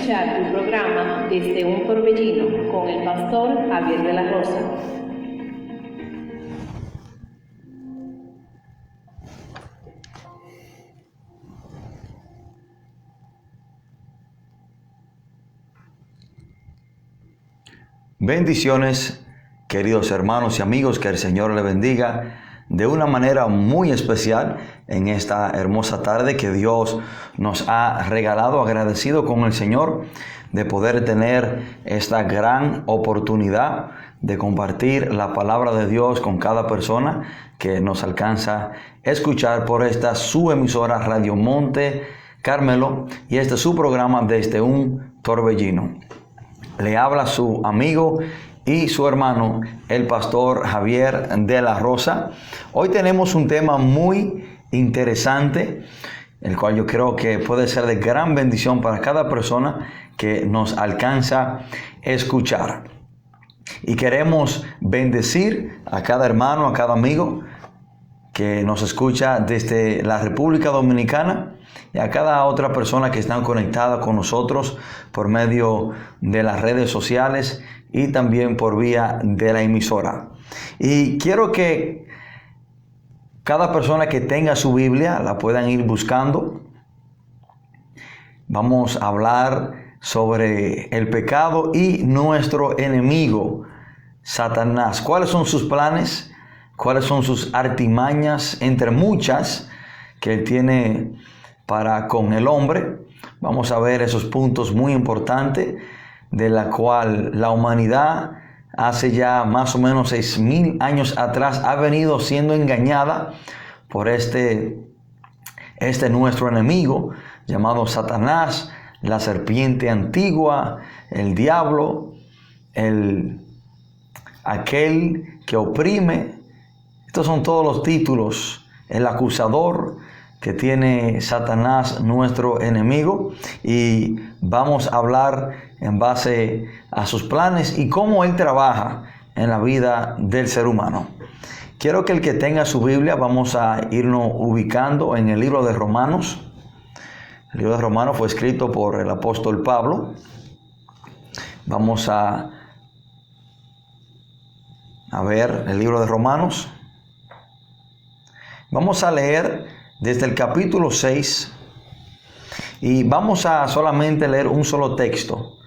escuchar tu programa Desde un Torbellino con el pastor Javier de la Rosa. Bendiciones, queridos hermanos y amigos, que el Señor le bendiga de una manera muy especial en esta hermosa tarde que Dios nos ha regalado, agradecido con el Señor de poder tener esta gran oportunidad de compartir la palabra de Dios con cada persona que nos alcanza a escuchar por esta su emisora Radio Monte Carmelo, y este es su programa Desde un Torbellino. Le habla su amigo y su hermano, el pastor Javier de la Rosa. Hoy tenemos un tema muy interesante, el cual yo creo que puede ser de gran bendición para cada persona que nos alcanza a escuchar. Y queremos bendecir a cada hermano, a cada amigo que nos escucha desde la República Dominicana, y a cada otra persona que está conectada con nosotros por medio de las redes sociales y también por vía de la emisora. Y quiero que cada persona que tenga su Biblia la puedan ir buscando. Vamos a hablar sobre el pecado y nuestro enemigo, Satanás. ¿Cuáles son sus planes? ¿Cuáles son sus artimañas, entre muchas, que él tiene para con el hombre? Vamos a ver esos puntos muy importantes de la cual la humanidad hace ya más o menos 6,000 años atrás ha venido siendo engañada por este nuestro enemigo llamado Satanás, la serpiente antigua, el diablo, aquel que oprime. Estos son todos los títulos, el acusador que tiene Satanás, nuestro enemigo, y vamos a hablar en base a sus planes y cómo él trabaja en la vida del ser humano. Quiero que el que tenga su Biblia, vamos a irnos ubicando en el libro de Romanos. El libro de Romanos fue escrito por el apóstol Pablo. Vamos a ver el libro de Romanos. Vamos a leer desde el capítulo 6 y vamos a solamente leer un solo texto.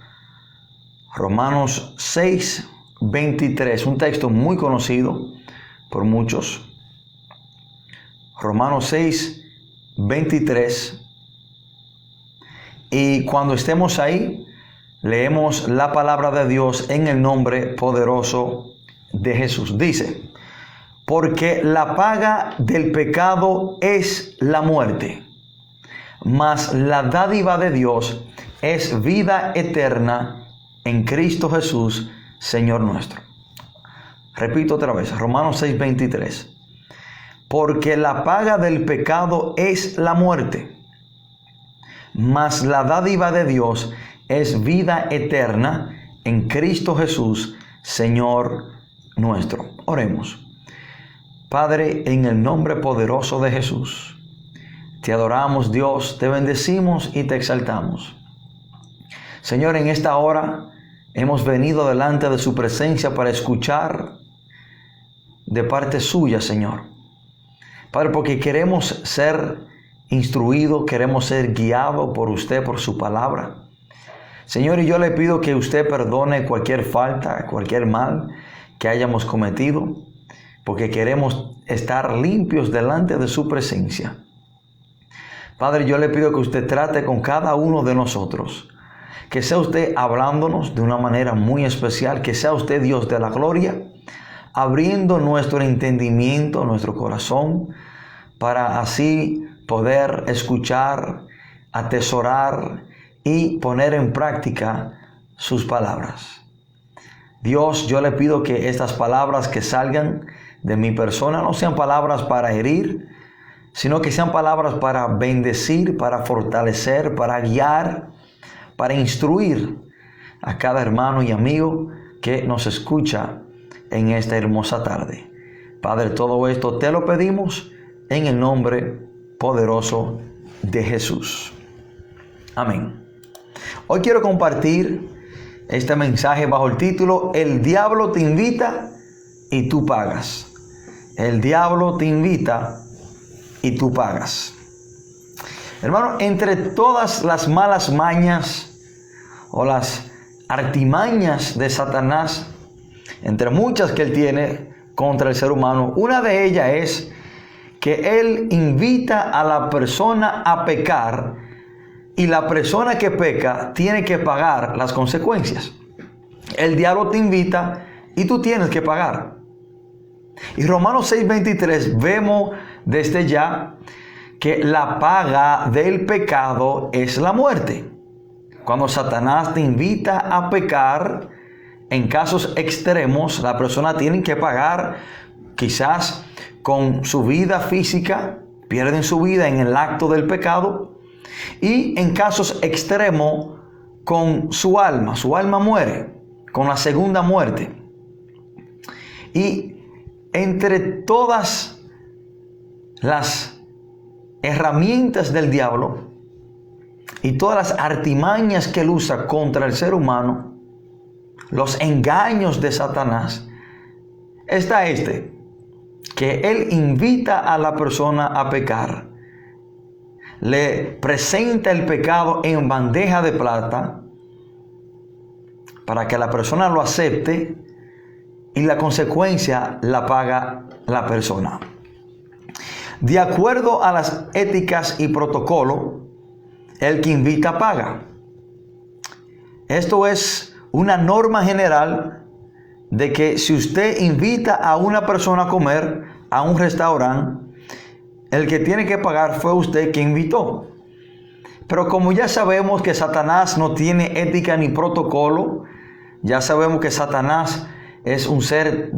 Romanos 6, 23, un texto muy conocido por muchos. Romanos 6, 23. Y cuando estemos ahí, leemos la palabra de Dios en el nombre poderoso de Jesús. Dice: porque la paga del pecado es la muerte, mas la dádiva de Dios es vida eterna en Cristo Jesús, Señor nuestro. Repito otra vez, Romanos 6:23. Porque la paga del pecado es la muerte, mas la dádiva de Dios es vida eterna en Cristo Jesús, Señor nuestro. Oremos. Padre, en el nombre poderoso de Jesús, te adoramos, Dios, te bendecimos y te exaltamos. Señor, en esta hora hemos venido delante de su presencia para escuchar de parte suya, Señor. Padre, porque queremos ser instruidos, queremos ser guiados por usted, por su palabra. Señor, y yo le pido que usted perdone cualquier falta, cualquier mal que hayamos cometido, porque queremos estar limpios delante de su presencia. Padre, yo le pido que usted trate con cada uno de nosotros, que sea usted hablándonos de una manera muy especial, que sea usted Dios de la gloria, abriendo nuestro entendimiento, nuestro corazón, para así poder escuchar, atesorar y poner en práctica sus palabras. Dios, yo le pido que estas palabras que salgan de mi persona no sean palabras para herir, sino que sean palabras para bendecir, para fortalecer, para guiar, para instruir a cada hermano y amigo que nos escucha en esta hermosa tarde. Padre, todo esto te lo pedimos en el nombre poderoso de Jesús. Amén. Hoy quiero compartir este mensaje bajo el título: El diablo te invita y tú pagas. El diablo te invita y tú pagas. Hermano, entre todas las malas mañas o las artimañas de Satanás, entre muchas que él tiene contra el ser humano, una de ellas es que él invita a la persona a pecar y la persona que peca tiene que pagar las consecuencias. El diablo te invita y tú tienes que pagar. Y Romanos 6:23 vemos desde ya que la paga del pecado es la muerte. Cuando Satanás te invita a pecar, en casos extremos, la persona tiene que pagar quizás con su vida física, pierden su vida en el acto del pecado, y en casos extremos con su alma muere, con la segunda muerte. Y entre todas las herramientas del diablo y todas las artimañas que él usa contra el ser humano, los engaños de Satanás, está que él invita a la persona a pecar, le presenta el pecado en bandeja de plata para que la persona lo acepte y la consecuencia la paga la persona. De acuerdo a las éticas y protocolo, el que invita paga. Esto es una norma general de que si usted invita a una persona a comer a un restaurante, el que tiene que pagar fue usted que invitó. Pero como ya sabemos que Satanás no tiene ética ni protocolo, ya sabemos que Satanás es un ser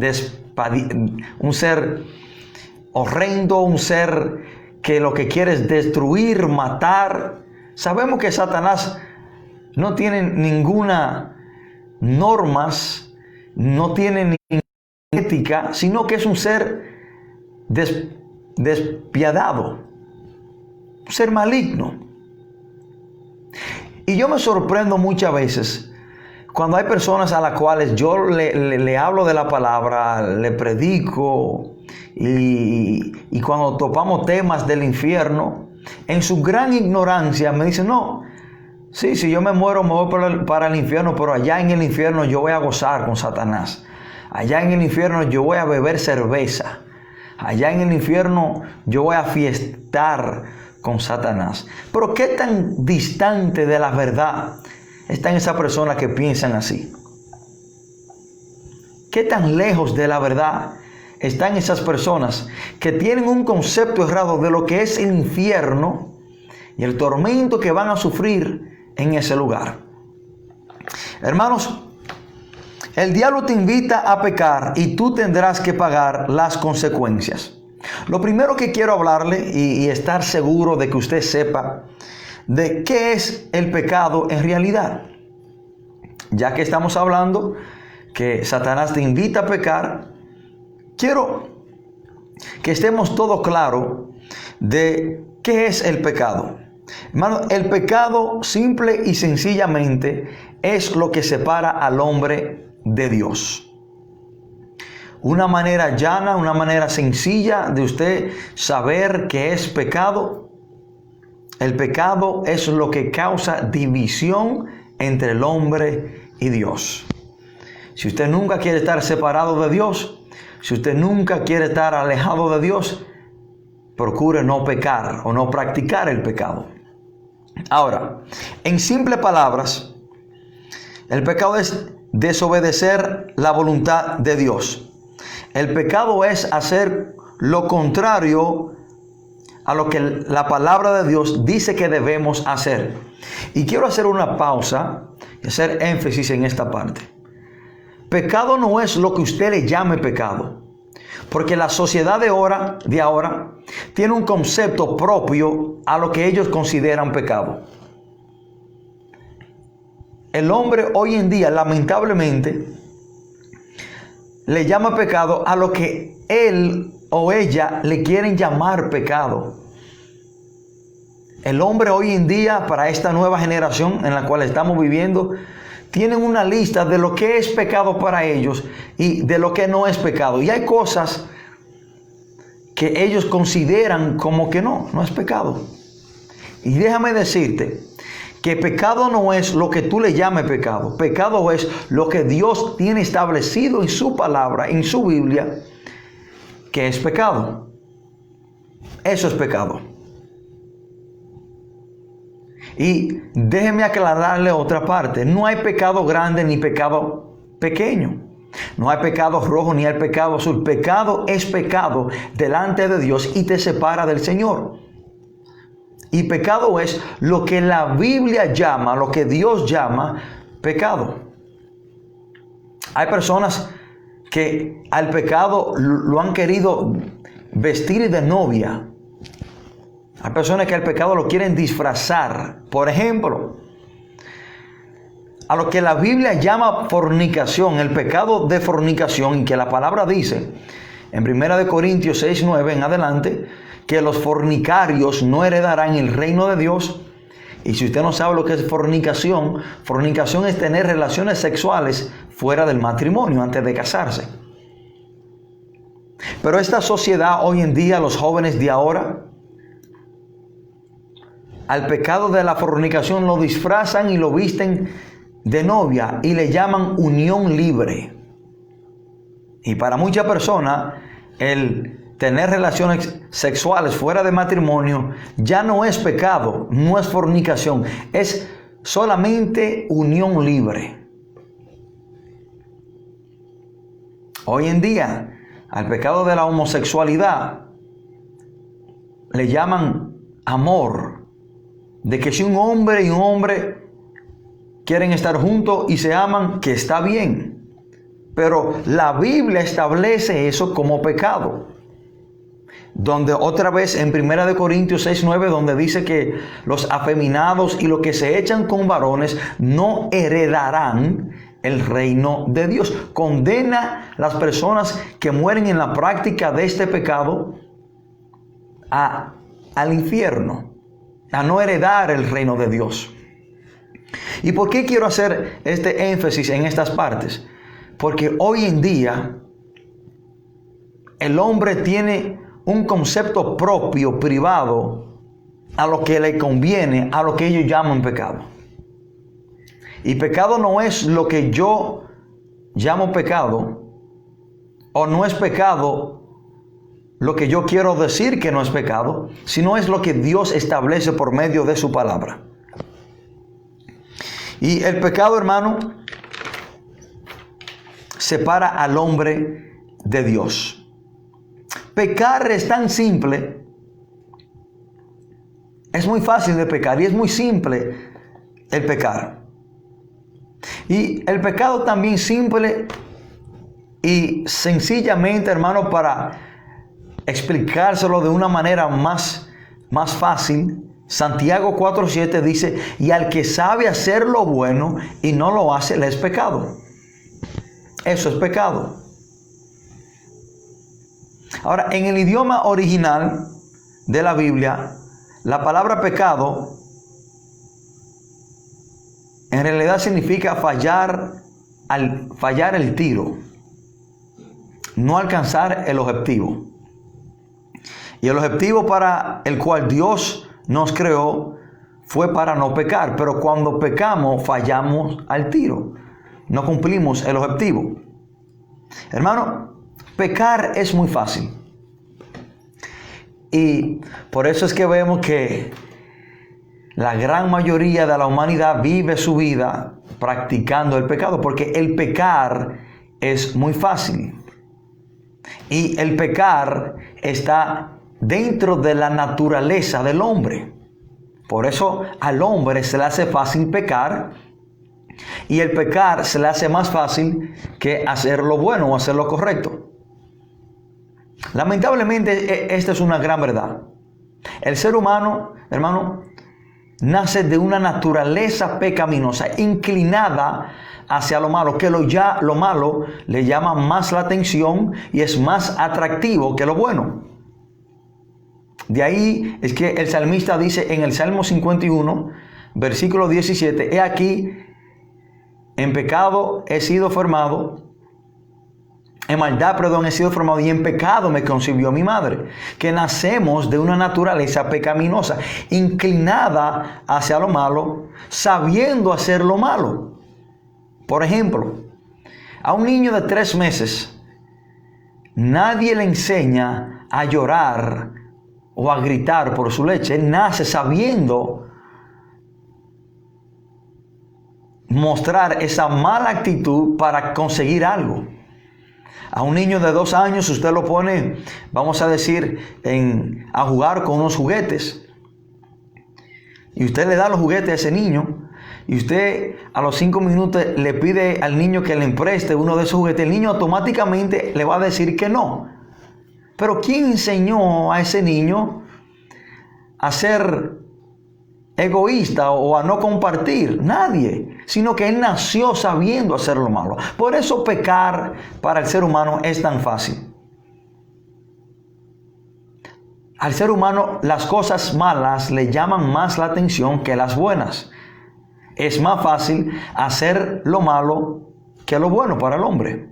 horrendo, un ser que lo que quiere es destruir, matar. Sabemos que Satanás no tiene ninguna normas, no tiene ninguna ética, sino que es un ser despiadado, un ser maligno. Y yo me sorprendo muchas veces cuando hay personas a las cuales yo le hablo de la palabra, le predico, y cuando topamos temas del infierno, en su gran ignorancia me dicen: no, sí, si yo me muero me voy para el infierno, pero allá en el infierno yo voy a gozar con Satanás. Allá en el infierno yo voy a beber cerveza. Allá en el infierno yo voy a fiestar con Satanás. Pero ¿qué tan distante de la verdad están esas personas que piensan así? ¿Qué tan lejos de la verdad están esas personas que tienen un concepto errado de lo que es el infierno y el tormento que van a sufrir en ese lugar? Hermanos, el diablo te invita a pecar y tú tendrás que pagar las consecuencias. Lo primero que quiero hablarle y estar seguro de que usted sepa de qué es el pecado en realidad. Ya que estamos hablando que Satanás te invita a pecar, quiero que estemos todos claros de qué es el pecado. Hermano, el pecado simple y sencillamente es lo que separa al hombre de Dios. Una manera llana, una manera sencilla de usted saber qué es pecado. El pecado es lo que causa división entre el hombre y Dios. Si usted nunca quiere estar separado de Dios, si usted nunca quiere estar alejado de Dios, procure no pecar o no practicar el pecado. Ahora, en simples palabras, el pecado es desobedecer la voluntad de Dios. El pecado es hacer lo contrario a lo que la palabra de Dios dice que debemos hacer. Y quiero hacer una pausa y hacer énfasis en esta parte. Pecado no es lo que usted le llame pecado, porque la sociedad de ahora tiene un concepto propio a lo que ellos consideran pecado. El hombre hoy en día, lamentablemente, le llama pecado a lo que él o ella le quieren llamar pecado. El hombre hoy en día, para esta nueva generación en la cual estamos viviendo, tienen una lista de lo que es pecado para ellos y de lo que no es pecado. Y hay cosas que ellos consideran como que no es pecado. Y déjame decirte que pecado no es lo que tú le llames pecado. Pecado es lo que Dios tiene establecido en su palabra, en su Biblia, que es pecado. Eso es pecado. Y déjeme aclararle otra parte. No hay pecado grande ni pecado pequeño. No hay pecado rojo ni hay pecado azul. Pecado es pecado delante de Dios y te separa del Señor. Y pecado es lo que la Biblia llama, lo que Dios llama pecado. Hay personas que al pecado lo han querido vestir de novia. Hay personas que al pecado lo quieren disfrazar. Por ejemplo, a lo que la Biblia llama fornicación, el pecado de fornicación, y que la palabra dice en 1 Corintios 6:9 en adelante, que los fornicarios no heredarán el reino de Dios. Y si usted no sabe lo que es fornicación, fornicación es tener relaciones sexuales fuera del matrimonio antes de casarse. Pero esta sociedad hoy en día, los jóvenes de ahora, al pecado de la fornicación lo disfrazan y lo visten de novia y le llaman unión libre. Y para muchas personas, el tener relaciones sexuales fuera de matrimonio ya no es pecado, no es fornicación, es solamente unión libre. Hoy en día, al pecado de la homosexualidad le llaman amor. De que si un hombre y un hombre quieren estar juntos y se aman, que está bien. Pero la Biblia establece eso como pecado. Donde otra vez en 1 Corintios 6:9, donde dice que los afeminados y los que se echan con varones no heredarán el reino de Dios. Condena a las personas que mueren en la práctica de este pecado al infierno, a no heredar el reino de Dios. ¿Y por qué quiero hacer este énfasis en estas partes? Porque hoy en día el hombre tiene un concepto propio, privado, a lo que le conviene, a lo que ellos llaman pecado. Y pecado no es lo que yo llamo pecado, o no es pecado lo que yo quiero decir que no es pecado, sino es lo que Dios establece por medio de su palabra. Y el pecado, hermano, separa al hombre de Dios. Pecar es tan simple, es muy fácil de pecar y es muy simple el pecar. Y el pecado también simple y sencillamente, hermano, para explicárselo de una manera más fácil, Santiago 4:7 dice: y al que sabe hacer lo bueno y no lo hace, le es pecado. Eso es pecado. Ahora, en el idioma original de la Biblia, la palabra pecado en realidad significa fallar el tiro, no alcanzar el objetivo. Y el objetivo para el cual Dios nos creó fue para no pecar. Pero cuando pecamos, fallamos al tiro. No cumplimos el objetivo. Hermano, pecar es muy fácil. Y por eso es que vemos que la gran mayoría de la humanidad vive su vida practicando el pecado. Porque el pecar es muy fácil. Y el pecar está dentro de la naturaleza del hombre. Por eso al hombre se le hace fácil pecar, y el pecar se le hace más fácil que hacer lo bueno o hacer lo correcto. Lamentablemente esta es una gran verdad. El ser humano, hermano, nace de una naturaleza pecaminosa, inclinada hacia lo malo, que lo malo le llama más la atención y es más atractivo que lo bueno. De ahí es que el salmista dice en el Salmo 51, versículo 17, he aquí, en pecado he sido formado, en maldad, perdón, he sido formado y en pecado me concibió mi madre. Que nacemos de una naturaleza pecaminosa, inclinada hacia lo malo, sabiendo hacer lo malo. Por ejemplo, a un niño de 3 meses, nadie le enseña a llorar o a gritar por su leche. Él nace sabiendo mostrar esa mala actitud para conseguir algo. A un niño de 2 años usted lo pone, vamos a decir, a jugar con unos juguetes. Y usted le da los juguetes a ese niño. Y usted a los 5 minutos le pide al niño que le preste uno de esos juguetes. El niño automáticamente le va a decir que no. Pero ¿quién enseñó a ese niño a ser egoísta o a no compartir? Nadie, sino que él nació sabiendo hacer lo malo. Por eso pecar para el ser humano es tan fácil. Al ser humano las cosas malas le llaman más la atención que las buenas. Es más fácil hacer lo malo que lo bueno para el hombre.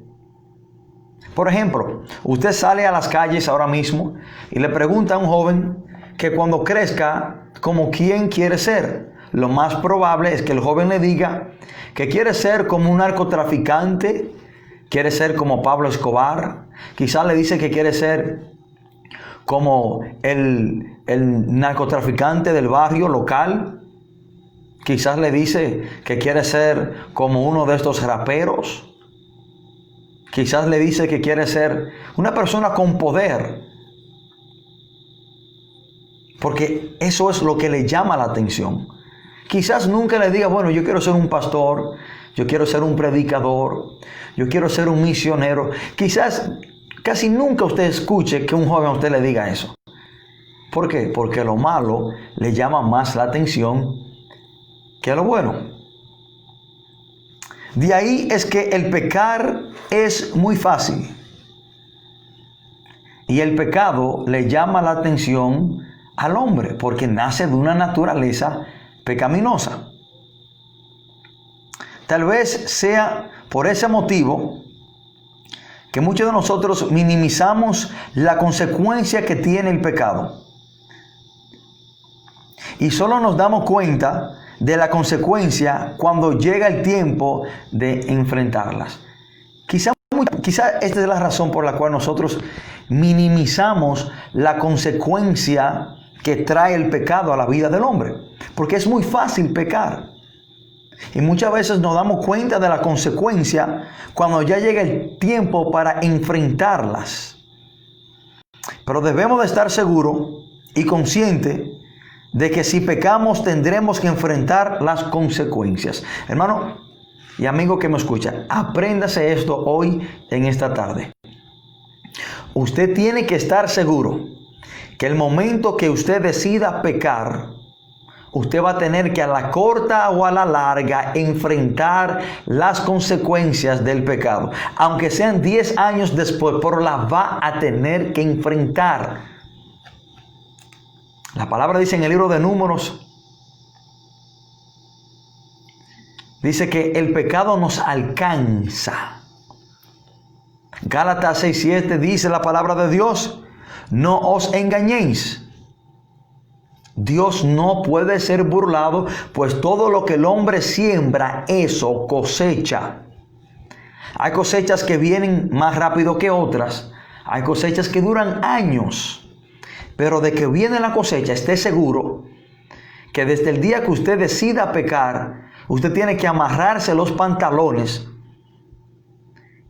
Por ejemplo, usted sale a las calles ahora mismo y le pregunta a un joven que cuando crezca, ¿como quién quiere ser? Lo más probable es que el joven le diga que quiere ser como un narcotraficante, quiere ser como Pablo Escobar, quizás le dice que quiere ser como el narcotraficante del barrio local, quizás le dice que quiere ser como uno de estos raperos, quizás le dice que quiere ser una persona con poder. Porque eso es lo que le llama la atención. Quizás nunca le diga, bueno, yo quiero ser un pastor, yo quiero ser un predicador, yo quiero ser un misionero. Quizás casi nunca usted escuche que un joven a usted le diga eso. ¿Por qué? Porque lo malo le llama más la atención que lo bueno. De ahí es que el pecar es muy fácil. Y el pecado le llama la atención al hombre, porque nace de una naturaleza pecaminosa. Tal vez sea por ese motivo que muchos de nosotros minimizamos la consecuencia que tiene el pecado. Y solo nos damos cuenta de la consecuencia cuando llega el tiempo de enfrentarlas. Quizá esta es la razón por la cual nosotros minimizamos la consecuencia que trae el pecado a la vida del hombre. Porque es muy fácil pecar. Y muchas veces nos damos cuenta de la consecuencia cuando ya llega el tiempo para enfrentarlas. Pero debemos de estar seguros y conscientes de que si pecamos tendremos que enfrentar las consecuencias. Hermano y amigo que me escucha, apréndase esto hoy en esta tarde. Usted tiene que estar seguro que el momento que usted decida pecar, usted va a tener que a la corta o a la larga enfrentar las consecuencias del pecado. Aunque sean 10 años después, pero las va a tener que enfrentar. La palabra dice en el libro de Números, dice que el pecado nos alcanza. Gálatas 6:7 dice la palabra de Dios, no os engañéis. Dios no puede ser burlado, pues todo lo que el hombre siembra, eso cosecha. Hay cosechas que vienen más rápido que otras. Hay cosechas que duran años. Pero de que viene la cosecha, esté seguro que desde el día que usted decida pecar, usted tiene que amarrarse los pantalones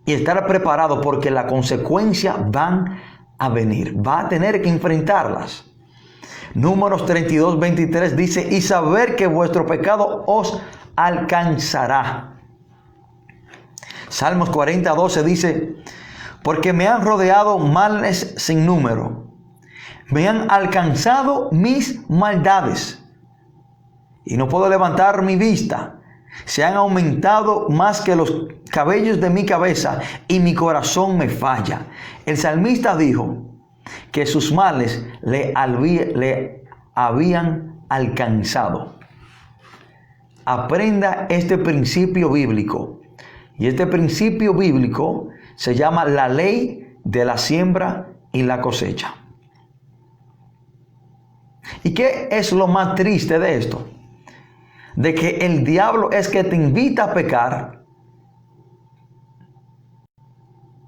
y estar preparado porque las consecuencias van a venir. Va a tener que enfrentarlas. Números 32:23 dice, y saber que vuestro pecado os alcanzará. Salmos 40:12 dice, porque me han rodeado males sin número. Me han alcanzado mis maldades y no puedo levantar mi vista. Se han aumentado más que los cabellos de mi cabeza y mi corazón me falla. El salmista dijo que sus males le habían alcanzado. Aprenda este principio bíblico. Y este principio bíblico se llama la ley de la siembra y la cosecha. ¿Y qué es lo más triste de esto? De que el diablo es que te invita a pecar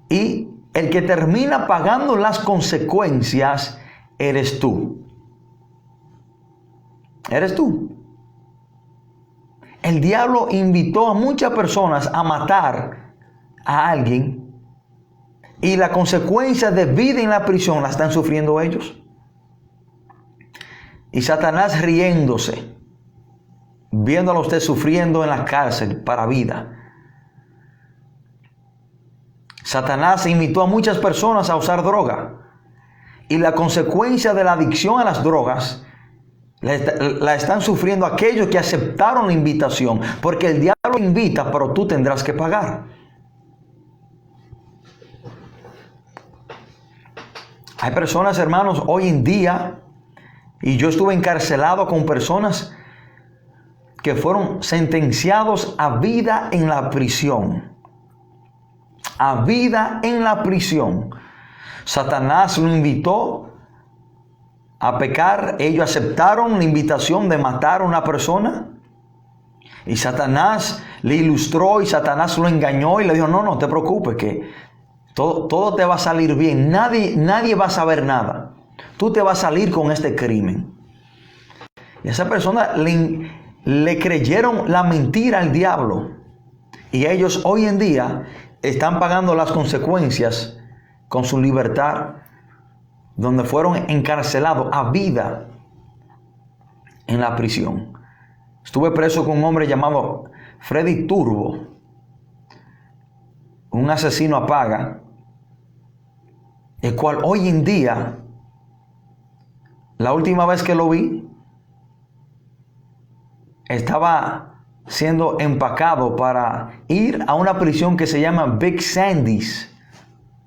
y el que termina pagando las consecuencias eres tú. Eres tú. El diablo invitó a muchas personas a matar a alguien y la consecuencia de vida en la prisión la están sufriendo ellos. Y Satanás riéndose, viéndolo a usted sufriendo en la cárcel para vida. Satanás invitó a muchas personas a usar droga y la consecuencia de la adicción a las drogas la están sufriendo aquellos que aceptaron la invitación, porque el diablo invita, pero tú tendrás que pagar. Hay personas, hermanos, hoy en día, y yo estuve encarcelado con personas que fueron sentenciados a vida en la prisión. A vida en la prisión. Satanás lo invitó a pecar. Ellos aceptaron la invitación de matar a una persona. Y Satanás le ilustró y Satanás lo engañó y le dijo, no te preocupes, que todo te va a salir bien. Nadie va a saber nada. Tú te vas a salir con este crimen. Y a esa persona le creyeron la mentira al diablo. Y ellos hoy en día están pagando las consecuencias con su libertad, donde fueron encarcelados a vida en la prisión. Estuve preso con un hombre llamado Freddy Turbo, un asesino a paga, el cual hoy en día, la última vez que lo vi, estaba siendo empacado para ir a una prisión que se llama Big Sandy's,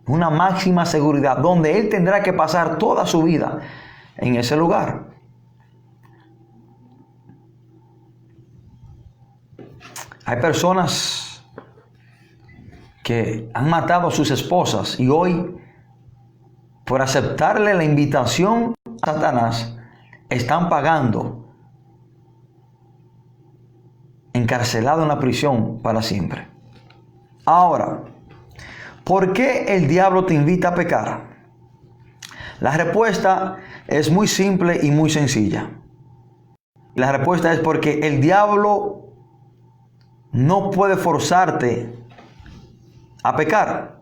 una máxima seguridad, donde él tendrá que pasar toda su vida en ese lugar. Hay personas que han matado a sus esposas y hoy, por aceptarle la invitación a Satanás, están pagando, encarcelado en la prisión para siempre. Ahora, ¿por qué el diablo te invita a pecar? La respuesta es muy simple y muy sencilla. La respuesta es porque el diablo no puede forzarte a pecar.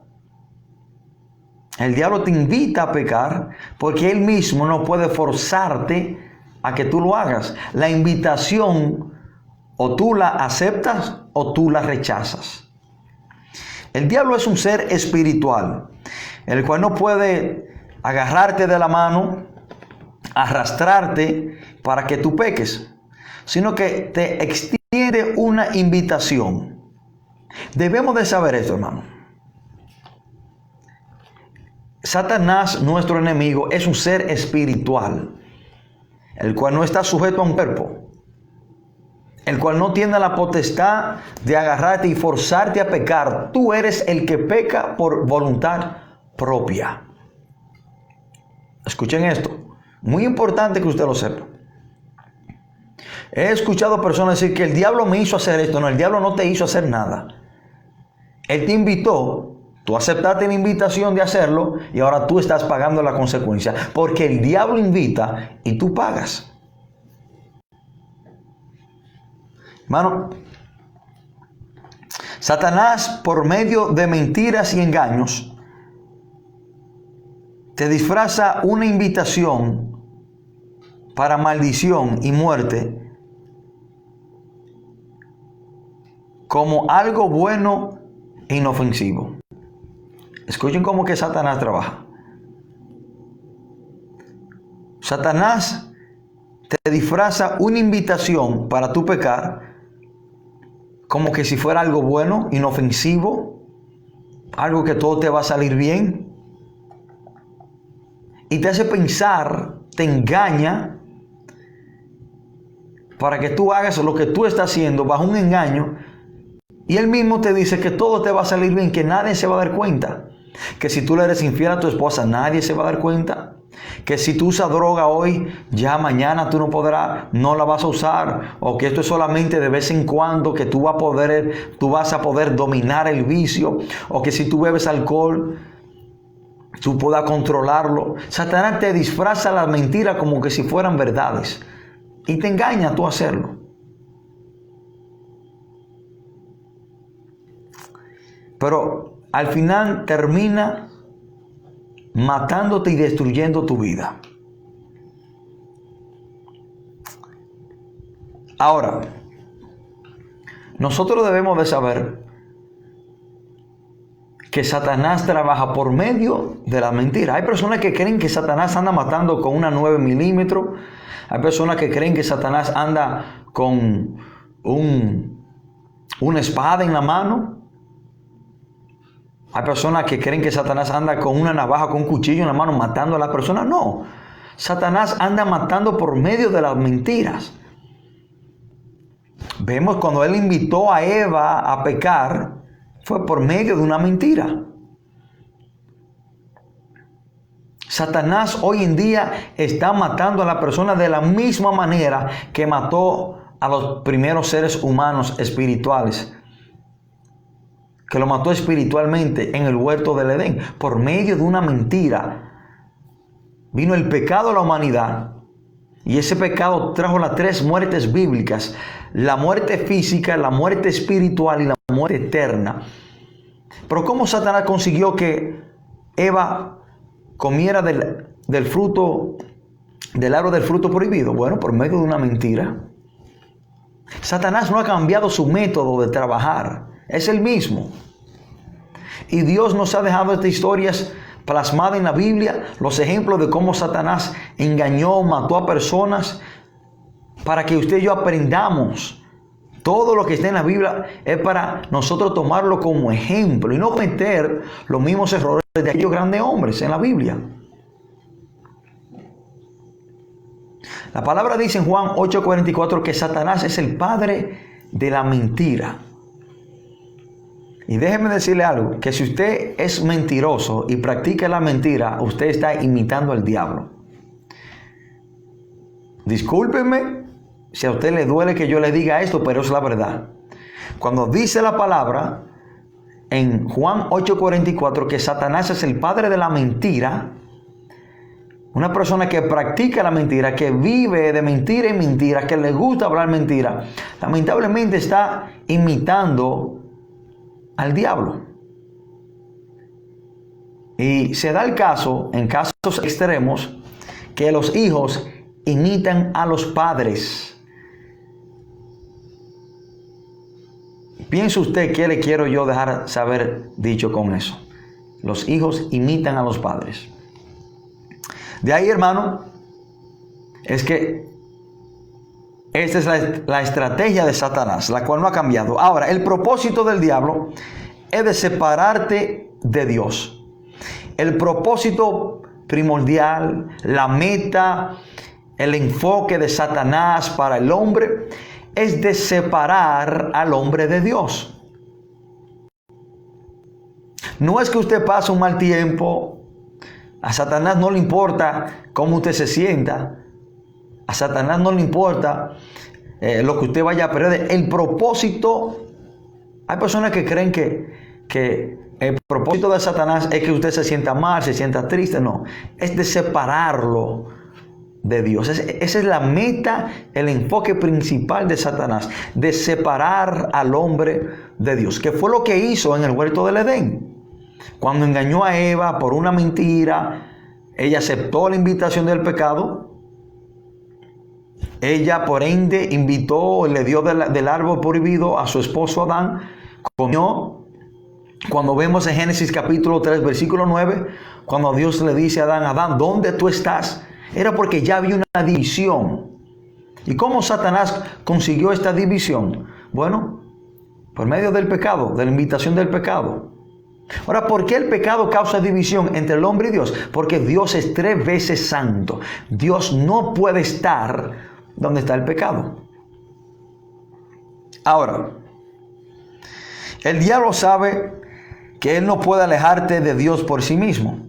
El diablo te invita a pecar porque él mismo no puede forzarte a que tú lo hagas. La invitación o tú la aceptas o tú la rechazas. El diablo es un ser espiritual, el cual no puede agarrarte de la mano, arrastrarte para que tú peques, sino que te extiende una invitación. Debemos de saber esto, hermano. Satanás, nuestro enemigo, es un ser espiritual, el cual no está sujeto a un cuerpo, el cual no tiene la potestad de agarrarte y forzarte a pecar. Tú eres el que peca por voluntad propia. Escuchen esto, muy importante que usted lo sepa. He escuchado personas decir que el diablo me hizo hacer esto. No, el diablo no te hizo hacer nada. Él te invitó, tú aceptaste la invitación de hacerlo y ahora tú estás pagando la consecuencia, porque el diablo invita y tú pagas. Hermano, Satanás, por medio de mentiras y engaños, te disfraza una invitación para maldición y muerte como algo bueno e inofensivo. Escuchen cómo que Satanás trabaja. Satanás te disfraza una invitación para tu pecar como que si fuera algo bueno, inofensivo, algo que todo te va a salir bien. y te hace pensar, te engaña para que tú hagas lo que tú estás haciendo bajo un engaño, y él mismo te dice que todo te va a salir bien, que nadie se va a dar cuenta, que si tú le eres infiel a tu esposa nadie se va a dar cuenta, que si tú usas droga hoy, ya mañana tú no la vas a usar, o que esto es solamente de vez en cuando, que tú vas a poder dominar el vicio, o que si tú bebes alcohol tú puedas controlarlo. Satanás te disfraza las mentiras como que si fueran verdades y te engaña a tú hacerlo. Pero al final termina matándote y destruyendo tu vida. Ahora, nosotros debemos de saber que Satanás trabaja por medio de la mentira. Hay personas que creen que Satanás anda matando con una 9 milímetros. Hay personas que creen que Satanás anda con una espada en la mano. Hay personas que creen que Satanás anda con una navaja, con un cuchillo en la mano, matando a la persona. No, Satanás anda matando por medio de las mentiras. Vemos cuando él invitó a Eva a pecar, fue por medio de una mentira. Satanás hoy en día está matando a la persona de la misma manera que mató a los primeros seres humanos espirituales, que lo mató espiritualmente en el huerto del Edén, por medio de una mentira. Vino el pecado a la humanidad, y ese pecado trajo las 3 muertes bíblicas: la muerte física, la muerte espiritual y la muerte eterna. Pero ¿cómo Satanás consiguió que Eva comiera del fruto, del árbol del fruto prohibido? Bueno, por medio de una mentira. Satanás no ha cambiado su método de trabajar, es el mismo. Y Dios nos ha dejado estas historias plasmadas en la Biblia, los ejemplos de cómo Satanás engañó, mató a personas, para que usted y yo aprendamos. Todo lo que está en la Biblia es para nosotros tomarlo como ejemplo y no cometer los mismos errores de aquellos grandes hombres en la Biblia. La palabra dice en Juan 8:44 que Satanás es el padre de la mentira. Y déjeme decirle algo, que si usted es mentiroso y practica la mentira, usted está imitando al diablo. Discúlpeme si a usted le duele que yo le diga esto, pero es la verdad. Cuando dice la palabra en Juan 8:44 que Satanás es el padre de la mentira, una persona que practica la mentira, que vive de mentira en mentira, que le gusta hablar mentira, lamentablemente está imitando al diablo. Y se da el caso, en casos extremos, que los hijos imitan a los padres. Piense usted qué le quiero yo dejar saber dicho con eso. Los hijos imitan a los padres. De ahí, hermano, es que esta es la estrategia de Satanás, la cual no ha cambiado. Ahora, el propósito del diablo es de separarte de Dios. El propósito primordial, la meta, el enfoque de Satanás para el hombre es de separar al hombre de Dios. No es que usted pase un mal tiempo. A Satanás no le importa cómo usted se sienta. A Satanás no le importa lo que usted vaya a perder. El propósito, hay personas que creen que el propósito de Satanás es que usted se sienta mal, se sienta triste. No, es de separarlo de Dios. Esa es la meta, el enfoque principal de Satanás, de separar al hombre de Dios, que fue lo que hizo en el huerto del Edén. Cuando engañó a Eva por una mentira, ella aceptó la invitación del pecado. Ella, por ende, invitó, le dio del árbol prohibido a su esposo Adán, comió. Cuando vemos en Génesis capítulo 3, versículo 9, cuando Dios le dice a Adán: Adán, ¿dónde tú estás? Era porque ya había una división. ¿Y cómo Satanás consiguió esta división? Bueno, por medio del pecado, de la invitación del pecado. Ahora, ¿por qué el pecado causa división entre el hombre y Dios? Porque Dios es 3 veces santo. Dios no puede estar donde está el pecado. Ahora, el diablo sabe que él no puede alejarte de Dios por sí mismo.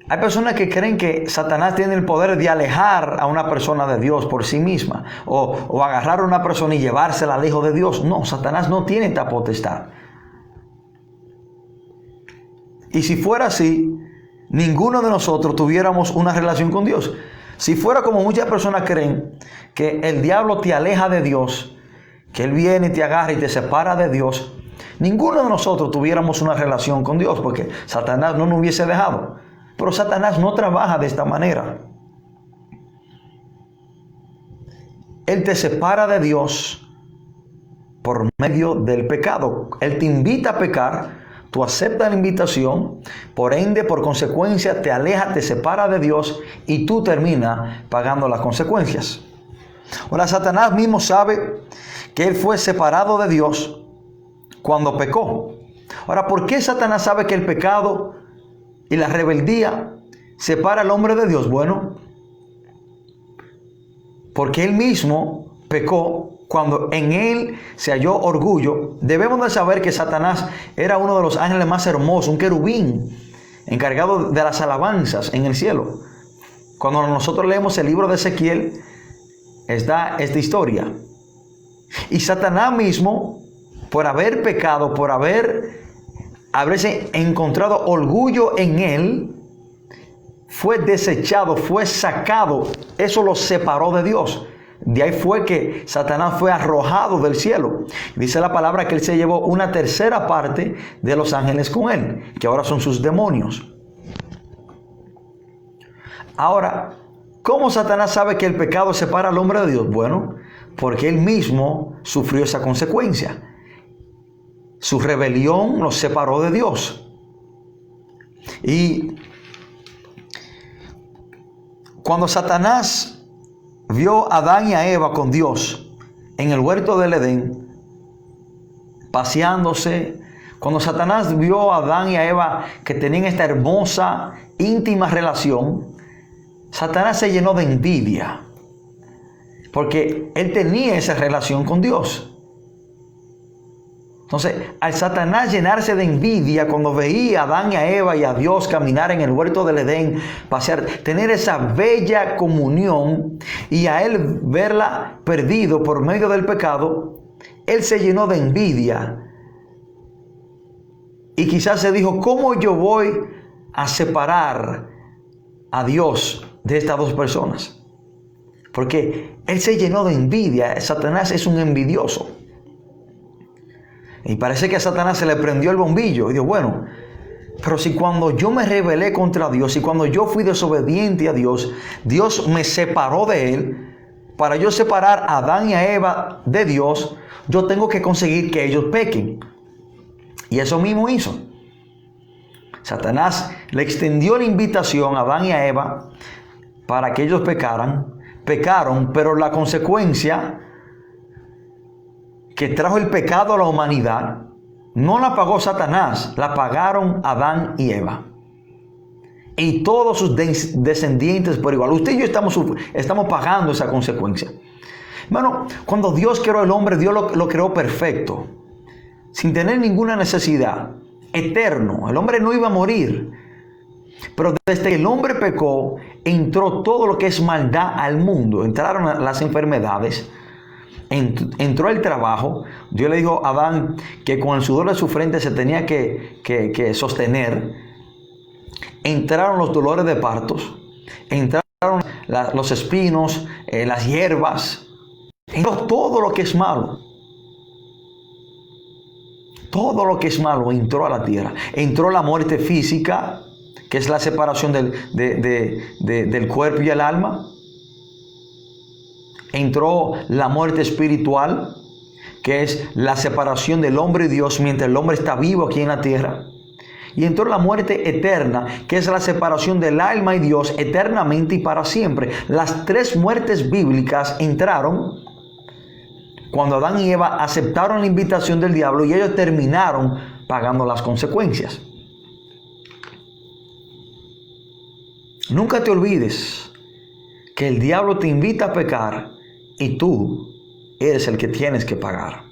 Hay personas que creen que Satanás tiene el poder de alejar a una persona de Dios por sí misma, o agarrar a una persona y llevársela lejos de Dios. No, Satanás no tiene esta potestad. Y si fuera así, ninguno de nosotros tuviéramos una relación con Dios. Si fuera como muchas personas creen, que el diablo te aleja de Dios, que él viene y te agarra y te separa de Dios, ninguno de nosotros tuviéramos una relación con Dios, porque Satanás no nos hubiese dejado. Pero Satanás no trabaja de esta manera. Él te separa de Dios por medio del pecado. Él te invita a pecar, tú aceptas la invitación, por ende, por consecuencia, te aleja, te separa de Dios y tú terminas pagando las consecuencias. Ahora, Satanás mismo sabe que él fue separado de Dios cuando pecó. Ahora, ¿por qué Satanás sabe que el pecado y la rebeldía separa al hombre de Dios? Bueno, porque él mismo pecó cuando en él se halló orgullo. Debemos de saber que Satanás era uno de los ángeles más hermosos, un querubín encargado de las alabanzas en el cielo. Cuando nosotros leemos el libro de Ezequiel, está esta historia. Y Satanás mismo, por haber pecado, por haberse encontrado orgullo en él, fue desechado, fue sacado. Eso lo separó de Dios. De ahí fue que Satanás fue arrojado del cielo. Dice la palabra que él se llevó una tercera parte de los ángeles con él, que ahora son sus demonios. Ahora, ¿cómo Satanás sabe que el pecado separa al hombre de Dios? Bueno, porque él mismo sufrió esa consecuencia. Su rebelión los separó de Dios. Y cuando Satanás vio a Adán y a Eva con Dios en el huerto del Edén, paseándose, cuando Satanás vio a Adán y a Eva que tenían esta hermosa, íntima relación, Satanás se llenó de envidia, porque él tenía esa relación con Dios. Entonces, al Satanás llenarse de envidia cuando veía a Adán y a Eva y a Dios caminar en el huerto del Edén, pasear, tener esa bella comunión y a él verla perdido por medio del pecado, él se llenó de envidia. Y quizás se dijo, ¿cómo yo voy a separar a Dios de estas dos personas? Porque él se llenó de envidia. Satanás es un envidioso. Y parece que a Satanás se le prendió el bombillo. Y dijo, bueno, pero si cuando yo me rebelé contra Dios y cuando yo fui desobediente a Dios, Dios me separó de él. Para yo separar a Adán y a Eva de Dios, yo tengo que conseguir que ellos pequen. Y eso mismo hizo. Satanás le extendió la invitación a Adán y a Eva para que ellos pecaran. Pecaron, pero la consecuencia que trajo el pecado a la humanidad, no la pagó Satanás, la pagaron Adán y Eva. Y todos sus descendientes por igual. Usted y yo estamos pagando esa consecuencia. Hermano, cuando Dios creó al hombre, Dios lo creó perfecto, sin tener ninguna necesidad, eterno. El hombre no iba a morir. Pero desde que el hombre pecó, entró todo lo que es maldad al mundo. Entraron las enfermedades. Entró el trabajo. Dios le dijo a Adán que con el sudor de su frente se tenía que sostener. Entraron los dolores de partos. Entraron los espinos, las hierbas. Entró todo lo que es malo. Todo lo que es malo entró a la tierra. Entró la muerte física, que es la separación del cuerpo y el alma. Entró la muerte espiritual, que es la separación del hombre y Dios mientras el hombre está vivo aquí en la tierra. Y entró la muerte eterna, que es la separación del alma y Dios eternamente y para siempre. Las 3 muertes bíblicas entraron cuando Adán y Eva aceptaron la invitación del diablo y ellos terminaron pagando las consecuencias. Nunca te olvides que el diablo te invita a pecar y tú eres el que tienes que pagar.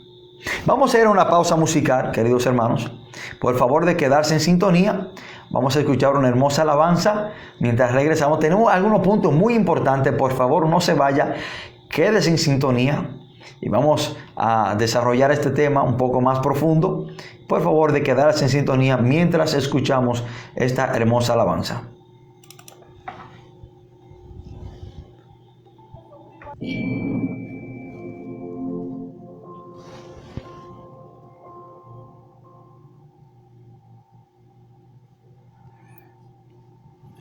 Vamos a ir a una pausa musical, queridos hermanos. Por favor de quedarse en sintonía. Vamos a escuchar una hermosa alabanza. Mientras regresamos, tenemos algunos puntos muy importantes. Por favor, no se vaya. Quédese en sintonía. Y vamos a desarrollar este tema un poco más profundo. Por favor de quedarse en sintonía mientras escuchamos esta hermosa alabanza.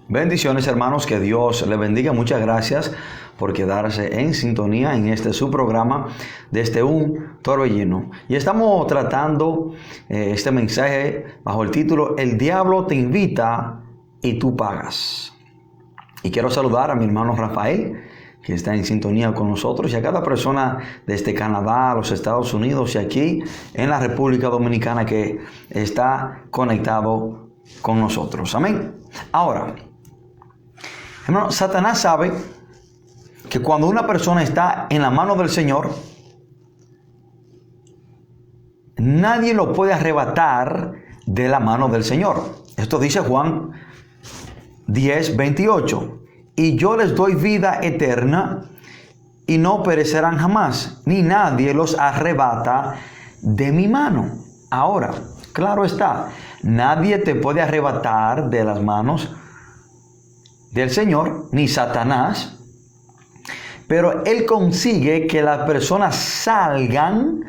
Bendiciones, hermanos, que Dios les bendiga. Muchas gracias por quedarse en sintonía en este su programa desde un torbellino. Y estamos tratando este mensaje bajo el título El diablo te invita y tú pagas. Y quiero saludar a mi hermano Rafael, que está en sintonía con nosotros, y a cada persona desde Canadá, los Estados Unidos y aquí en la República Dominicana que está conectado con nosotros. Amén. Ahora, hermano, Satanás sabe que cuando una persona está en la mano del Señor, nadie lo puede arrebatar de la mano del Señor. Esto dice Juan 10:28. Y yo les doy vida eterna y no perecerán jamás, ni nadie los arrebata de mi mano. Ahora, claro está, nadie te puede arrebatar de las manos del Señor, ni Satanás, pero Él consigue que las personas salgan,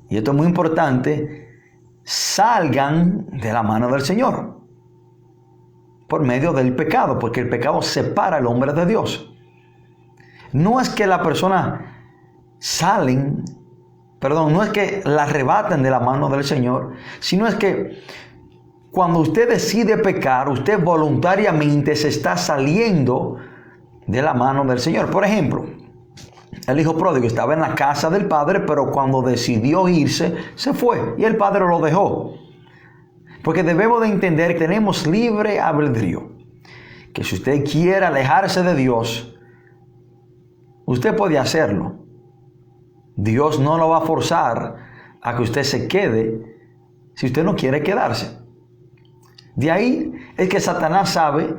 y esto es muy importante, salgan de la mano del Señor, por medio del pecado, porque el pecado separa al hombre de Dios. No es que la persona no es que la arrebaten de la mano del Señor, sino es que cuando usted decide pecar, usted voluntariamente se está saliendo de la mano del Señor. Por ejemplo, el hijo pródigo estaba en la casa del padre, pero cuando decidió irse, se fue y el padre lo dejó. Porque debemos de entender que tenemos libre albedrío. Que si usted quiere alejarse de Dios, usted puede hacerlo. Dios no lo va a forzar a que usted se quede si usted no quiere quedarse. De ahí es que Satanás sabe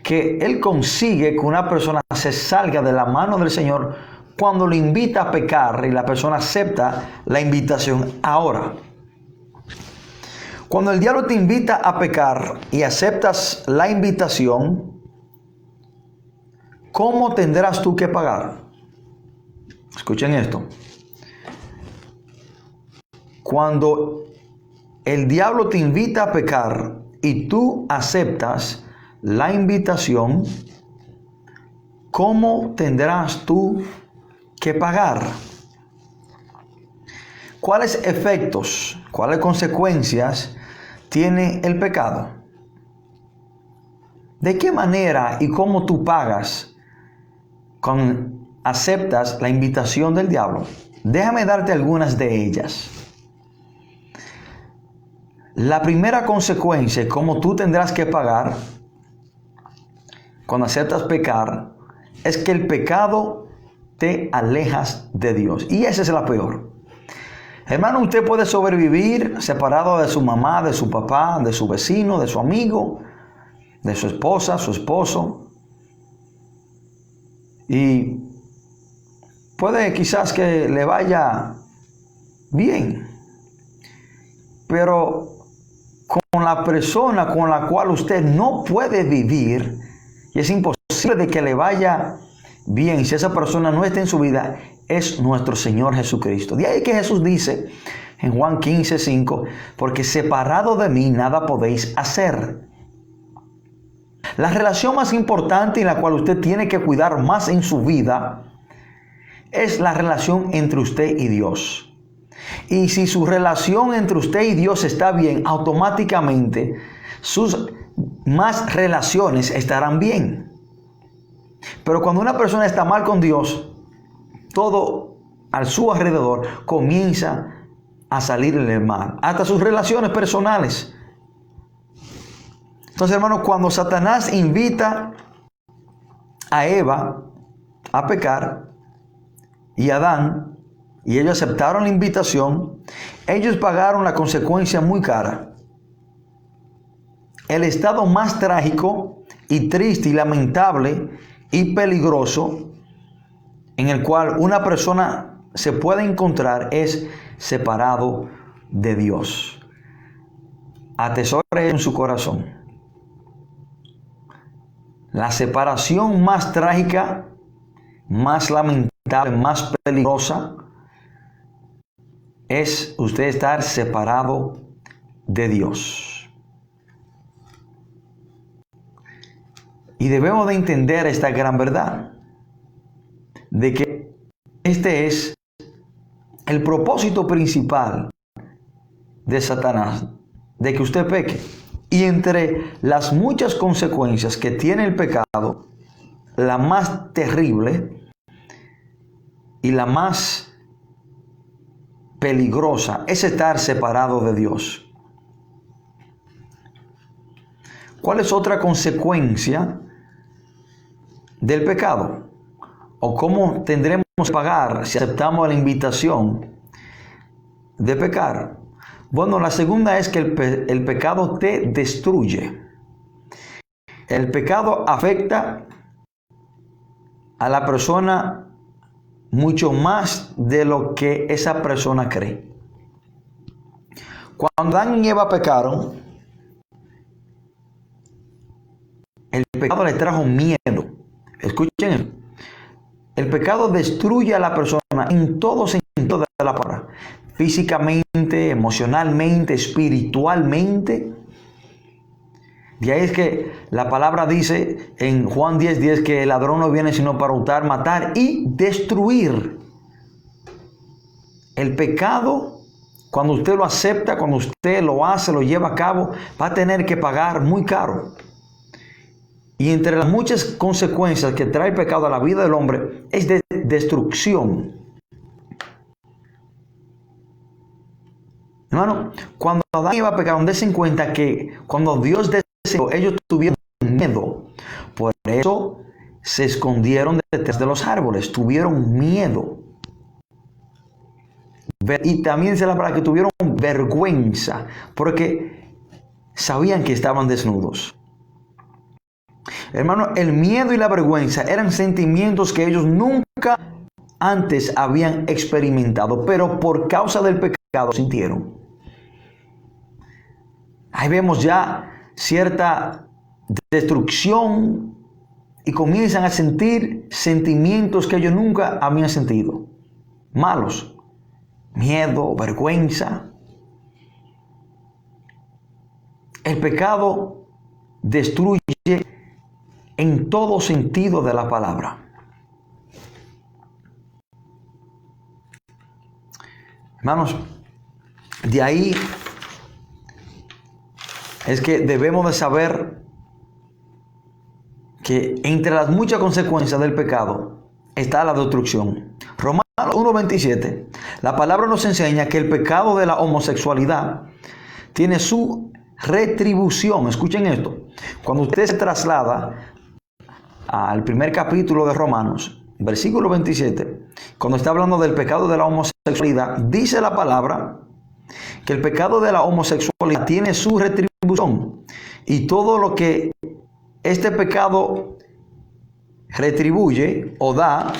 que él consigue que una persona se salga de la mano del Señor cuando le invita a pecar y la persona acepta la invitación. Ahora, cuando el diablo te invita a pecar y aceptas la invitación, ¿cómo tendrás tú que pagar? Escuchen esto. Cuando el diablo te invita a pecar y tú aceptas la invitación, ¿cómo tendrás tú que pagar? ¿Cuáles efectos, cuáles consecuencias tiene el pecado? ¿De qué manera y cómo tú pagas cuando aceptas la invitación del diablo? Déjame darte algunas de ellas. La primera consecuencia, cómo tú tendrás que pagar cuando aceptas pecar, es que el pecado te alejas de Dios. Y esa es la peor. Hermano, usted puede sobrevivir separado de su mamá, de su papá, de su vecino, de su amigo, de su esposa, su esposo. Y puede quizás que le vaya bien. Pero con la persona con la cual usted no puede vivir, y es imposible de que le vaya bien si esa persona no está en su vida, es nuestro Señor Jesucristo. De ahí que Jesús dice en Juan 15:5, porque separado de mí nada podéis hacer. La relación más importante en la cual usted tiene que cuidar más en su vida es la relación entre usted y Dios. Y si su relación entre usted y Dios está bien, automáticamente sus más relaciones estarán bien. Pero cuando una persona está mal con Dios, todo a su alrededor, comienza a salirle mal. Hasta sus relaciones personales. Entonces, hermanos, cuando Satanás invita a Eva a pecar y a Adán, y ellos aceptaron la invitación, ellos pagaron la consecuencia muy cara. El estado más trágico y triste y lamentable y peligroso en el cual una persona se puede encontrar es separado de Dios. Atesore en su corazón. La separación más trágica, más lamentable, más peligrosa es usted estar separado de Dios. Y debemos de entender esta gran verdad, de que este es el propósito principal de Satanás, de que usted peque. Y entre las muchas consecuencias que tiene el pecado, la más terrible y la más peligrosa es estar separado de Dios. ¿Cuál es otra consecuencia del pecado? ¿O cómo tendremos que pagar si aceptamos la invitación de pecar? Bueno, la segunda es que el pecado te destruye. El pecado afecta a la persona mucho más de lo que esa persona cree. Cuando Adán y Eva pecaron, el pecado le trajo miedo. Escuchen esto. El pecado destruye a la persona en todo sentido de la palabra. Físicamente, emocionalmente, espiritualmente. De ahí es que la palabra dice en Juan 10:10 que el ladrón no viene sino para hurtar, matar y destruir. El pecado, cuando usted lo acepta, cuando usted lo hace, lo lleva a cabo, va a tener que pagar muy caro. Y entre las muchas consecuencias que trae el pecado a la vida del hombre es de destrucción. Hermano, cuando Adán y Eva pecaron, dense en cuenta que cuando Dios deseó, ellos tuvieron miedo. Por eso se escondieron detrás de los árboles, tuvieron miedo. Y también se la palabra que tuvieron vergüenza, porque sabían que estaban desnudos. Hermano, el miedo y la vergüenza eran sentimientos que ellos nunca antes habían experimentado, pero por causa del pecado sintieron. Ahí vemos ya cierta destrucción y comienzan a sentir sentimientos que ellos nunca habían sentido. Malos. Miedo, vergüenza. El pecado destruye en todo sentido de la palabra. Hermanos, de ahí es que debemos de saber que entre las muchas consecuencias del pecado está la destrucción. Romanos 1:27, la palabra nos enseña que el pecado de la homosexualidad tiene su retribución. Escuchen esto. Cuando usted se traslada al primer capítulo de Romanos, versículo 27, cuando está hablando del pecado de la homosexualidad, dice la palabra que el pecado de la homosexualidad tiene su retribución. Y todo lo que este pecado retribuye o da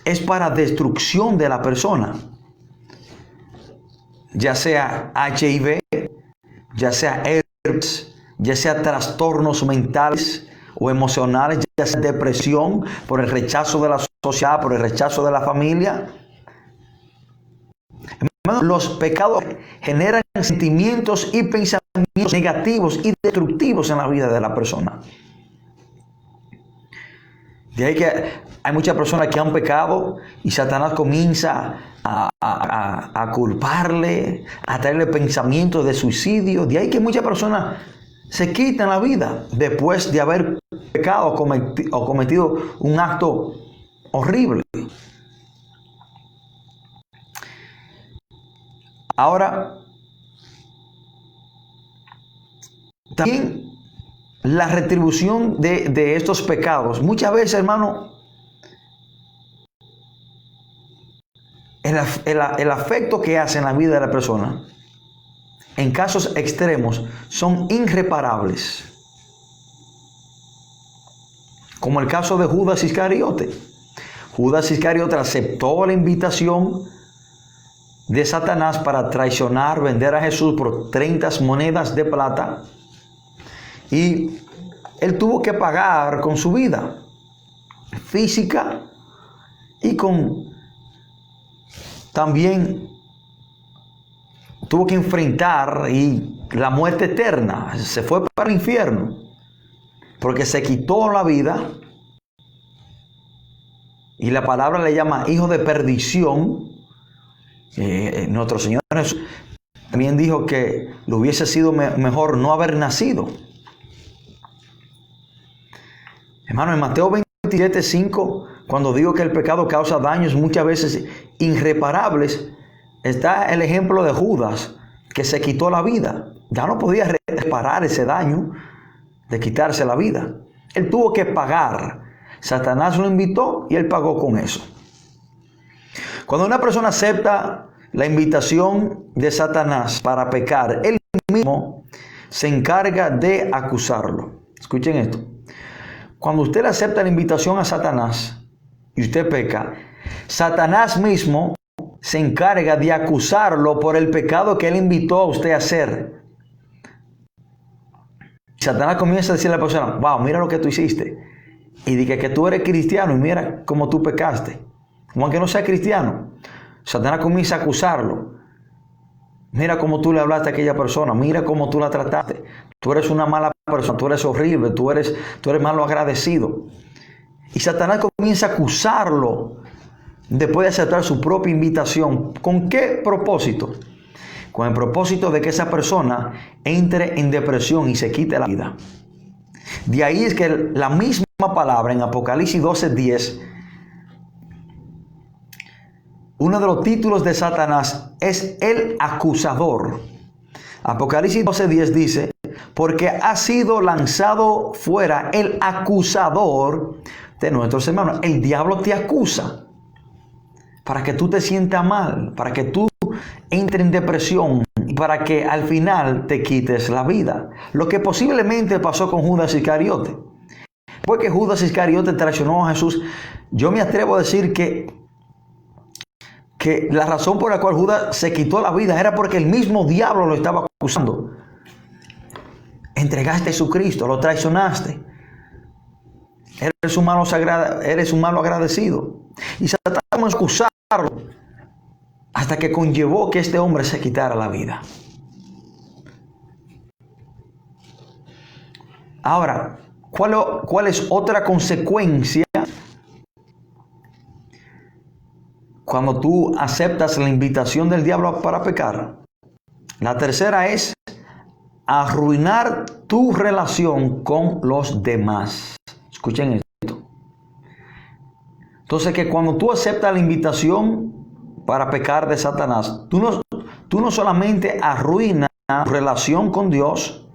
es para destrucción de la persona. Ya sea HIV, ya sea herpes, ya sea trastornos mentales o emocionales, ya sea depresión por el rechazo de la sociedad, por el rechazo de la familia. Los pecados generan sentimientos y pensamientos negativos y destructivos en la vida de la persona. De ahí que hay muchas personas que han pecado y Satanás comienza a culparle, a traerle pensamientos de suicidio. De ahí que muchas personas se quitan la vida después de haber pecado o cometido un acto horrible. Ahora, también la retribución de estos pecados. Muchas veces, hermano, el afecto que hace en la vida de la persona, en casos extremos, son irreparables. Como el caso de Judas Iscariote. Judas Iscariote aceptó la invitación de Satanás para traicionar, vender a Jesús por 30 monedas de plata. Y él tuvo que pagar con su vida física y también tuvo que enfrentar la muerte eterna. Se fue para el infierno porque se quitó la vida. Y la palabra le llama hijo de perdición. Nuestro Señor Jesús también dijo que le hubiese sido mejor no haber nacido. Hermano, en Mateo 27:5, cuando digo que el pecado causa daños muchas veces irreparables, está el ejemplo de Judas, que se quitó la vida. Ya no podía reparar ese daño de quitarse la vida. Él tuvo que pagar. Satanás lo invitó y él pagó con eso. Cuando una persona acepta la invitación de Satanás para pecar, él mismo se encarga de acusarlo. Escuchen esto. Cuando usted le acepta la invitación a Satanás y usted peca, Satanás mismo se encarga de acusarlo por el pecado que él invitó a usted a hacer. Satanás comienza a decirle a la persona: wow, mira lo que tú hiciste. Y dice que tú eres cristiano y mira cómo tú pecaste. Como aunque no sea cristiano, Satanás comienza a acusarlo. Mira cómo tú le hablaste a aquella persona. Mira cómo tú la trataste. Tú eres una mala persona. Tú eres horrible. Tú eres malo agradecido. Y Satanás comienza a acusarlo después de aceptar su propia invitación. ¿Con qué propósito? Con el propósito de que esa persona entre en depresión y se quite la vida. De ahí es que la misma palabra en Apocalipsis 12:10, uno de los títulos de Satanás es el acusador. Apocalipsis 12:10 dice: porque ha sido lanzado fuera el acusador de nuestros hermanos. El diablo te acusa para que tú te sientas mal, para que tú entres en depresión y para que al final te quites la vida. Lo que posiblemente pasó con Judas Iscariote. Porque Judas Iscariote traicionó a Jesús. Yo me atrevo a decir que la razón por la cual Judas se quitó la vida era porque el mismo diablo lo estaba acusando. Entregaste a Jesucristo, lo traicionaste. Eres un malo agradecido. Y Satanás comenzó a acusarlo hasta que conllevó que este hombre se quitara la vida. Ahora, ¿cuál es otra consecuencia cuando tú aceptas la invitación del diablo para pecar? La tercera es arruinar tu relación con los demás. Escuchen esto. Entonces, que cuando tú aceptas la invitación para pecar de Satanás, tú no solamente arruinas tu relación con Dios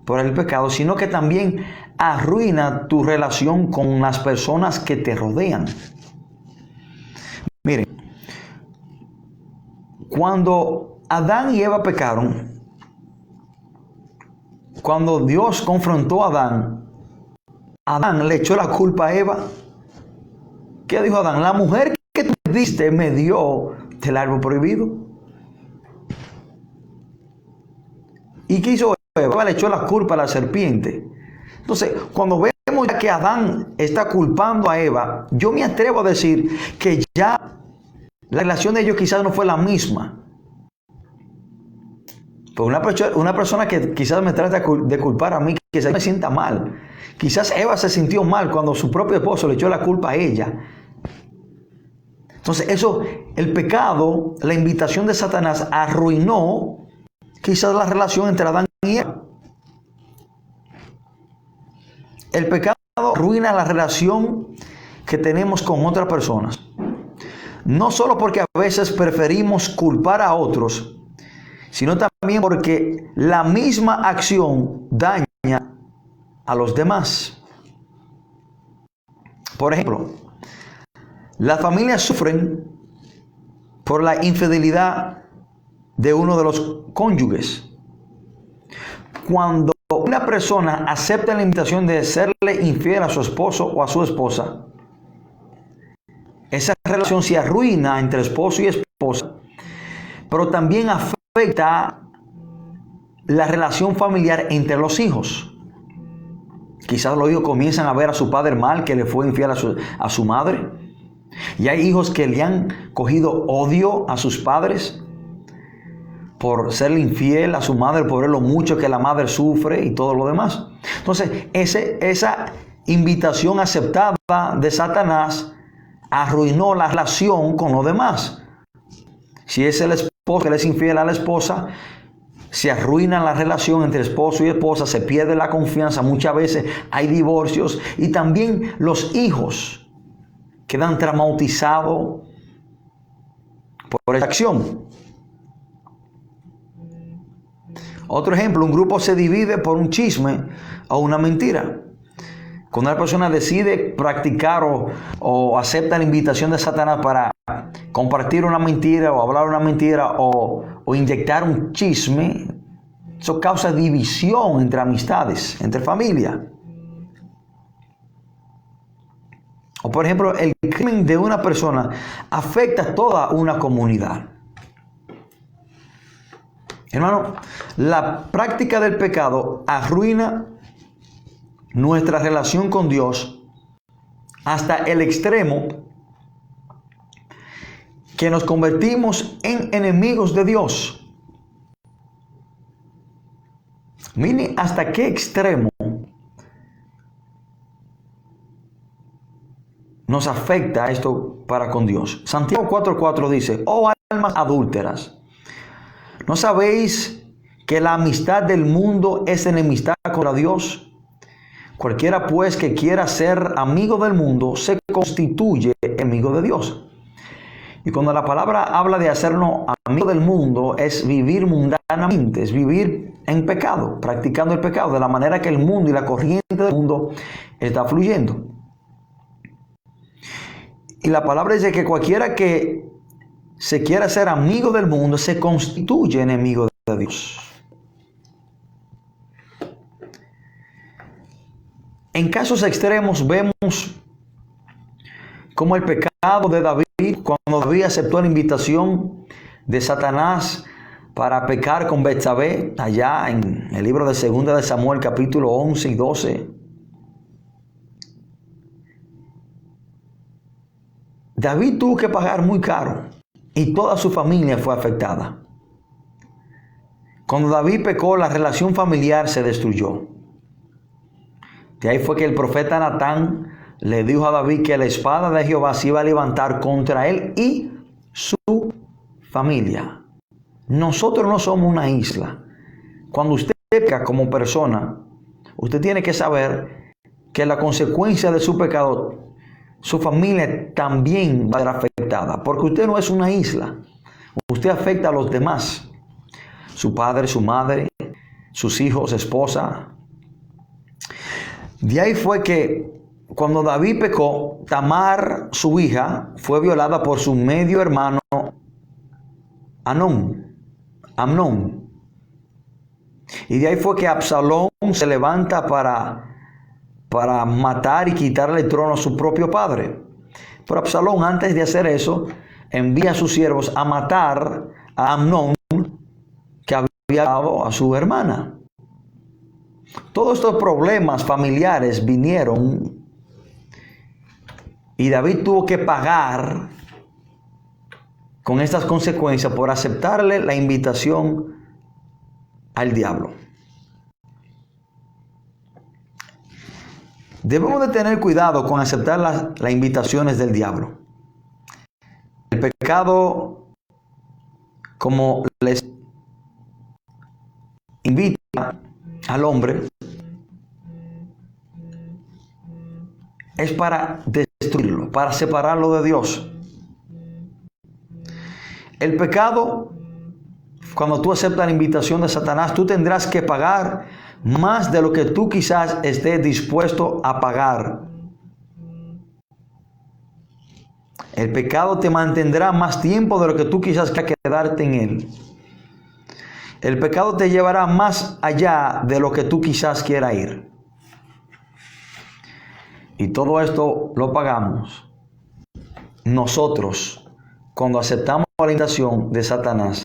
por el pecado, sino que también arruina tu relación con las personas que te rodean. Miren, cuando Adán y Eva pecaron, cuando Dios confrontó a Adán le echó la culpa a Eva. ¿Qué dijo Adán? La mujer que tú me diste me dio del árbol prohibido. ¿Y qué hizo Eva? Eva le echó la culpa a la serpiente. Entonces, cuando vemos ya que Adán está culpando a Eva, yo me atrevo a decir que ya la relación de ellos quizás no fue la misma. Pues una persona que quizás me trata de culpar a mí, quizás me sienta mal. Quizás Eva se sintió mal cuando su propio esposo le echó la culpa a ella. Entonces el pecado, la invitación de Satanás arruinó quizás la relación entre Adán y Eva. El pecado arruina la relación que tenemos con otras personas. No solo porque a veces preferimos culpar a otros, sino también porque la misma acción daña a los demás. Por ejemplo, las familias sufren por la infidelidad de uno de los cónyuges. Cuando una persona acepta la invitación de serle infiel a su esposo o a su esposa, esa relación se arruina entre esposo y esposa, pero también afecta la relación familiar entre los hijos. Quizás los hijos comienzan a ver a su padre mal, que le fue infiel a su madre. Y hay hijos que le han cogido odio a sus padres por serle infiel a su madre, por ver lo mucho que la madre sufre y todo lo demás. Entonces, esa invitación aceptada de Satanás arruinó la relación con los demás. Si es el esposo que le es infiel a la esposa, se arruina la relación entre esposo y esposa, se pierde la confianza, muchas veces hay divorcios y también los hijos quedan traumatizados por esa acción. Otro ejemplo, un grupo se divide por un chisme o una mentira. Cuando una persona decide practicar o acepta la invitación de Satanás para compartir una mentira o hablar una mentira o inyectar un chisme, eso causa división entre amistades, entre familia. O por ejemplo, el crimen de una persona afecta a toda una comunidad. Hermano, la práctica del pecado arruina nuestra relación con Dios hasta el extremo que nos convertimos en enemigos de Dios. Mire hasta qué extremo nos afecta esto para con Dios. Santiago 4:4 dice: oh almas adúlteras, ¿no sabéis que la amistad del mundo es enemistad contra Dios? Cualquiera pues que quiera ser amigo del mundo se constituye enemigo de Dios. Y cuando la palabra habla de hacernos amigo del mundo, es vivir mundanamente, es vivir en pecado, practicando el pecado, de la manera que el mundo y la corriente del mundo está fluyendo. Y la palabra dice que cualquiera que se quiera ser amigo del mundo se constituye enemigo de Dios. En casos extremos vemos como el pecado de David, cuando David aceptó la invitación de Satanás para pecar con Betsabé, allá en el libro de 2 de Samuel, capítulo 11 y 12. David tuvo que pagar muy caro y toda su familia fue afectada. Cuando David pecó, la relación familiar se destruyó. De ahí fue que el profeta Natán le dijo a David que la espada de Jehová se iba a levantar contra él y su familia. Nosotros no somos una isla. Cuando usted peca como persona, usted tiene que saber que la consecuencia de su pecado, su familia también va a ser afectada, porque usted no es una isla. Usted afecta a los demás, su padre, su madre, sus hijos, esposa. De ahí fue que cuando David pecó, Tamar, su hija, fue violada por su medio hermano Amnón. Y de ahí fue que Absalón se levanta para matar y quitarle el trono a su propio padre. Pero Absalón, antes de hacer eso, envía a sus siervos a matar a Amnón, que había dado a su hermana. Todos estos problemas familiares vinieron y David tuvo que pagar con estas consecuencias por aceptarle la invitación al diablo. Debemos de tener cuidado con aceptar las invitaciones del diablo. El pecado, como les invita al hombre, es para destruirlo, para separarlo de Dios. El pecado, cuando tú aceptas la invitación de Satanás, tú tendrás que pagar más de lo que tú quizás estés dispuesto a pagar. El pecado te mantendrá más tiempo de lo que tú quizás quieras quedarte en él. El pecado te llevará más allá de lo que tú quizás quieras ir. Y todo esto lo pagamos nosotros cuando aceptamos la invitación de Satanás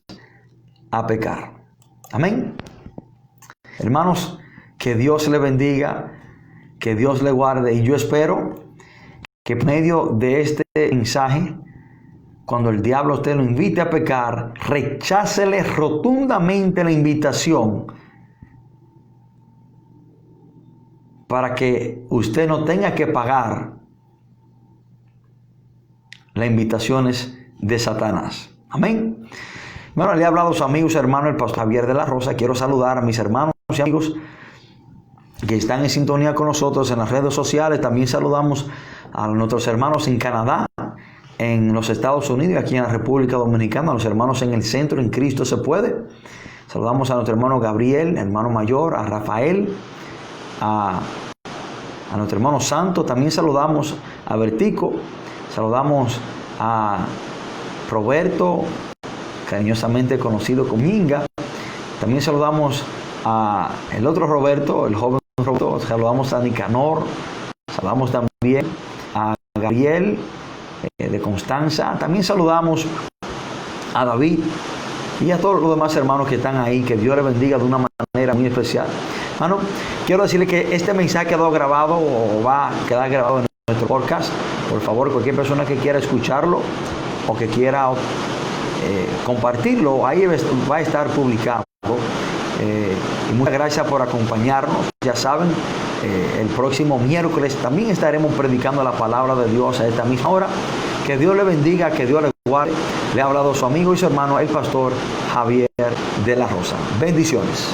a pecar. Amén. Hermanos, que Dios le bendiga, que Dios le guarde, y yo espero que en medio de este mensaje, cuando el diablo a usted lo invite a pecar, rechácele rotundamente la invitación para que usted no tenga que pagar las invitaciones de Satanás. Amén. Bueno, le he hablado a sus amigos, hermano, el pastor Javier de la Rosa. Quiero saludar a mis hermanos y amigos que están en sintonía con nosotros en las redes sociales. También saludamos a nuestros hermanos en Canadá, en los Estados Unidos y aquí en la República Dominicana, a los hermanos en el centro, en Cristo se puede. Saludamos a nuestro hermano Gabriel, hermano mayor, a Rafael, a nuestro hermano Santo. También saludamos a Bertico, saludamos a Roberto, cariñosamente conocido como Minga. También saludamos a el otro Roberto, el joven Roberto. Saludamos a Nicanor, saludamos también a Gabriel de Constanza. También saludamos a David y a todos los demás hermanos que están ahí. Que Dios les bendiga de una manera muy especial. Hermano, quiero decirle que este mensaje quedó grabado o va a quedar grabado en nuestro podcast. Por favor, cualquier persona que quiera escucharlo o que quiera compartirlo, ahí va a estar publicado. Y muchas gracias por acompañarnos. Ya saben, el próximo miércoles también estaremos predicando la palabra de Dios a esta misma hora. Que Dios le bendiga, que Dios le guarde. Le ha hablado su amigo y su hermano, el pastor Javier de la Rosa. Bendiciones.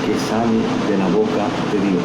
Que sale de la boca de Dios.